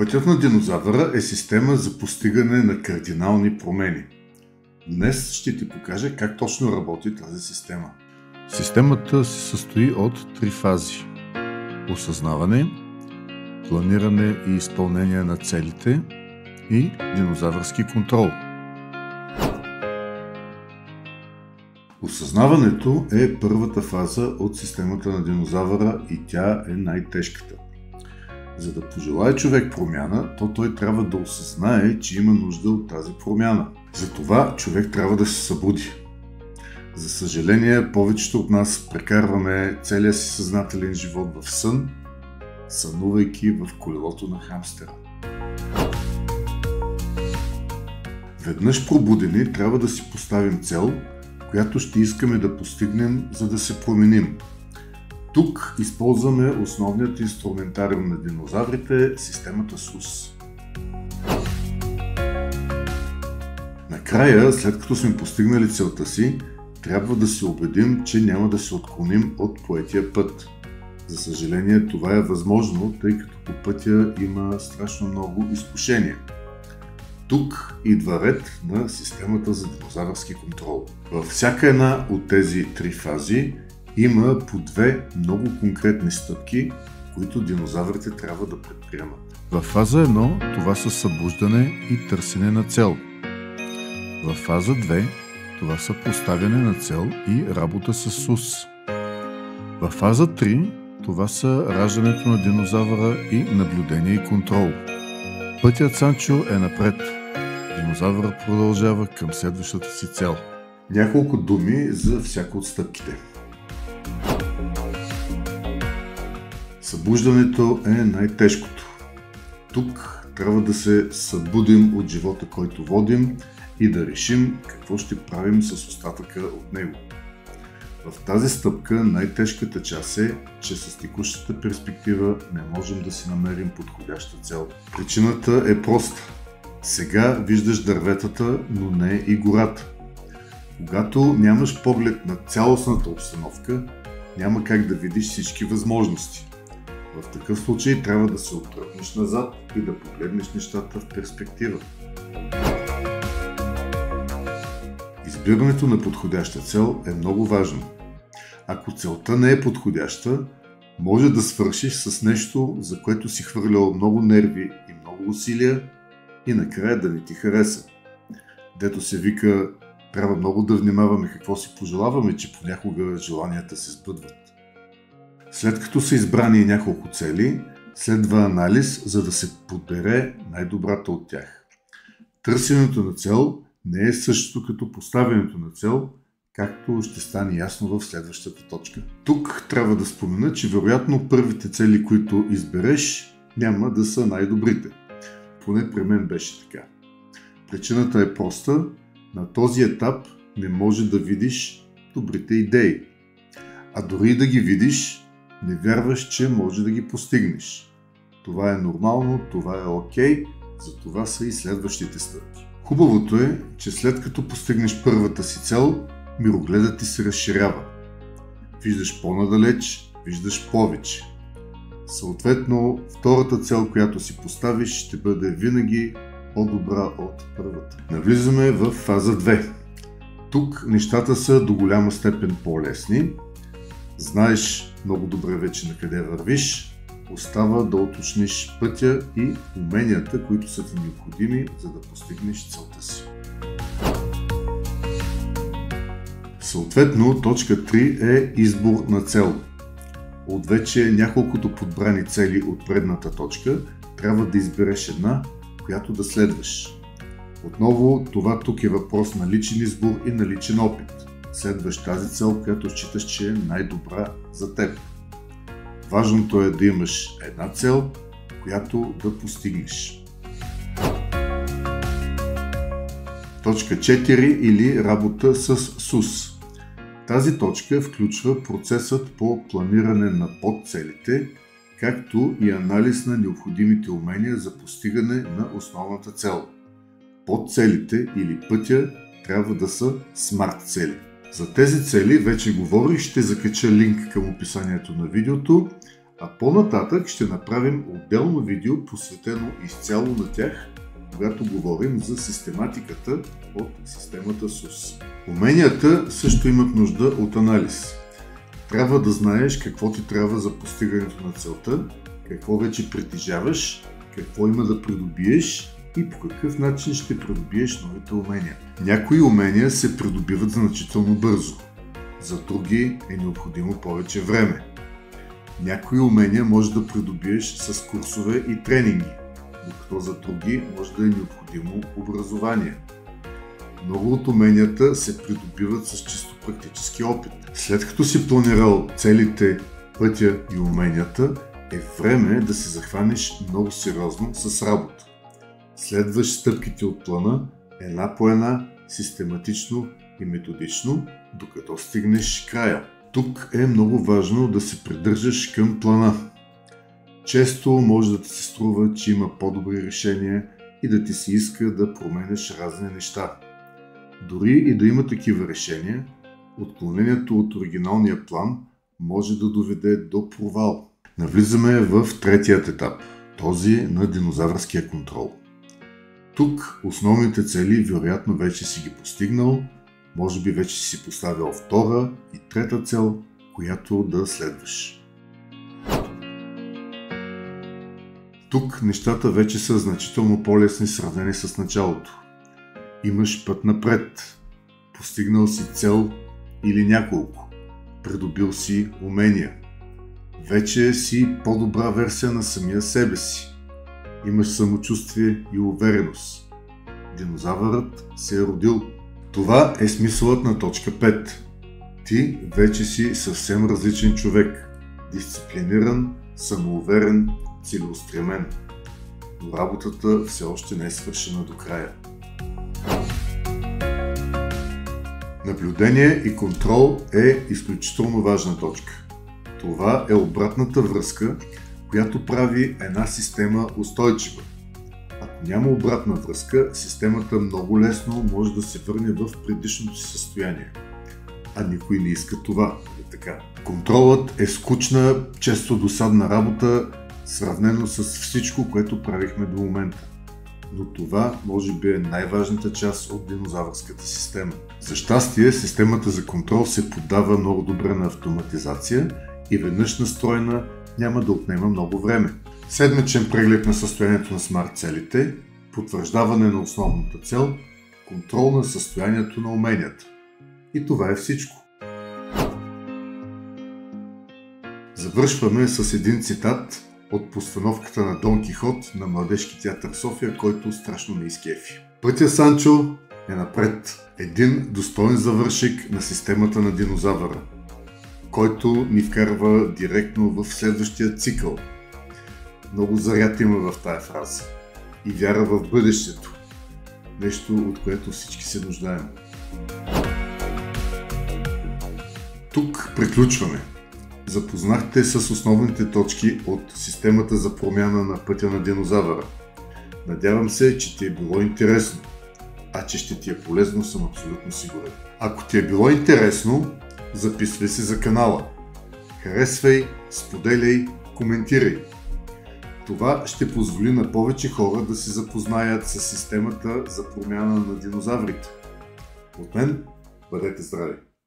Пътят на динозавъра е система за постигане на кардинални промени. Днес ще ти покажа как точно работи тази система. Системата се състои от три фази: осъзнаване, планиране и изпълнение на целите и динозавърски контрол. Осъзнаването е първата фаза от системата на динозавъра и тя е най-тежката. За да пожелае човек промяна, то той трябва да осъзнае, че има нужда от тази промяна. Затова човек трябва да се събуди. За съжаление, повечето от нас прекарваме целия си съзнателен живот в сън, сънувайки в колелото на хамстера. Веднъж пробудени, трябва да си поставим цел, която ще искаме да постигнем, за да се променим. Тук използваме основният инструментариум на динозаврите – системата СУС. Накрая, след като сме постигнали целта си, трябва да се убедим, че няма да се отклоним от поетия път. За съжаление, това е възможно, тъй като по пътя има страшно много изкушения. Тук идва ред на системата за динозавърски контрол. Във всяка една от тези три фази има по две много конкретни стъпки, които динозаврите трябва да предприемат. В фаза 1 това са събуждане и търсене на цел. В фаза 2 това са поставяне на цел и работа с СУС. В фаза 3 това са раждането на динозавъра и наблюдение и контрол. Пътят Санчо е напред. Динозавърът продължава към следващата си цел. Няколко думи за всяка от стъпките. Събуждането е най-тежкото. Тук трябва да се събудим от живота, който водим, и да решим какво ще правим с остатъка от него. В тази стъпка най-тежката част е, че с текущата перспектива не можем да си намерим подходяща цел. Причината е проста. Сега виждаш дърветата, но не и гората. Когато нямаш поглед на цялостната обстановка, няма как да видиш всички възможности. В такъв случай трябва да се оттръпнеш назад и да погледнеш нещата в перспектива. Избирането на подходяща цел е много важно. Ако целта не е подходяща, може да свършиш с нещо, за което си хвърлял много нерви и много усилия и накрая да не ти хареса. Дето се вика, трябва много да внимаваме какво си пожелаваме, че понякога желанията се сбъдват. След като са избрани няколко цели, следва анализ, за да се подбере най-добрата от тях. Търсенето на цел не е същото като поставянето на цел, както ще стане ясно в следващата точка. Тук трябва да спомена, че вероятно първите цели, които избереш, няма да са най-добрите. Поне при мен беше така. Причината е проста. На този етап не може да видиш добрите идеи. А дори да ги видиш, не вярваш, че може да ги постигнеш. Това е нормално, това е окей, затова са и следващите стъпки. Хубавото е, че след като постигнеш първата си цел, мирогледът ти се разширява. Виждаш по-надалеч, виждаш повече. Съответно, втората цел, която си поставиш, ще бъде винаги по-добра от първата. Навлизаме в фаза 2. Тук нещата са до голяма степен по-лесни. Знаеш много добре вече на къде вървиш. Остава да уточниш пътя и уменията, които са ти необходими, за да постигнеш целта си. Съответно, точка 3 е избор на цел. От вече няколкото подбрани цели от предната точка, трябва да избереш една, която да следваш. Отново, това тук е въпрос на личен избор и на личен опит. Следваш тази цел, която считаш, че е най-добра за теб. Важното е да имаш една цел, която да постигнеш. Точка 4 или работа с СУС. Тази точка включва процесът по планиране на подцелите, както и анализ на необходимите умения за постигане на основната цел. Подцелите или пътя трябва да са смарт цели. За тези цели вече говорих, ще закача линк към описанието на видеото, А по-нататък ще направим отделно видео, посветено изцяло на тях, когато говорим за систематиката от системата SUS. Уменията също имат нужда от анализ. Трябва да знаеш какво ти трябва за постигането на целта, какво вече притежаваш, какво има да придобиеш и по какъв начин ще придобиеш новите умения. Някои умения се придобиват значително бързо, за други е необходимо повече време. Някои умения може да придобиеш с курсове и тренинги, докато за други може да е необходимо образование. Много от уменията се придобиват с чисто практически опит. След като си планирал целите, пътя и уменията, е време да се захванеш много сериозно с работа. Следваш стъпките от плана една по една, систематично и методично, докато стигнеш края. Тук е много важно да се придържаш към плана. Често може да ти се струва, че има по-добри решения и да ти се иска да променеш разни неща. Дори и да има такива решения, отклонението от оригиналния план може да доведе до провал. Навлизаме в третият етап, този на динозавърския контрол. Тук основните цели вероятно вече си ги постигнал, може би вече си поставил втора и трета цел, която да следваш. Тук нещата вече са значително по-лесни в сравнение с началото. Имаш път напред, постигнал си цел или няколко, придобил си умения. Вече си по-добра версия на самия себе си. Имаш самочувствие и увереност. Динозавърът се е родил. Това е смисълът на точка 5. Ти вече си съвсем различен човек. Дисциплиниран, самоуверен, целеустремен. Но работата все още не е свършена до края. Наблюдение и контрол е изключително важна точка. Това е обратната връзка, която прави една система устойчива. Ако няма обратна връзка, системата много лесно може да се върне в предишното си състояние. А никой не иска това, така. Контролът е скучна, често досадна работа, сравнено с всичко, което правихме до момента. Но това може би е най-важната част от динозавърската система. За щастие, системата за контрол се поддава много добре на автоматизация и веднъж настроена няма да отнема много време. Седмичен преглед на състоянието на смарт целите, потвърждаване на основната цел, контрол на състоянието на уменията. И това е всичко. Завършваме с един цитат от постановката на Дон Кихот на Младежки театър София, който страшно ме изкефи. Пътя, Санчо, е напред. Един достоен завършек на системата на динозавъра, който ни вкарва директно в следващия цикъл. Много заряд има в тая фраза. И вяра в бъдещето. Нещо, от което всички се нуждаем. Тук приключваме. Запознахте с основните точки от системата за промяна на пътя на динозавъра. Надявам се, че ти е било интересно. А че ще ти е полезно, съм абсолютно сигурен. Ако ти е било интересно, записвай се за канала. Харесвай, споделяй, коментирай. Това ще позволи на повече хора да се запознаят с системата за промяна на динозаврите. От мен, бъдете здрави!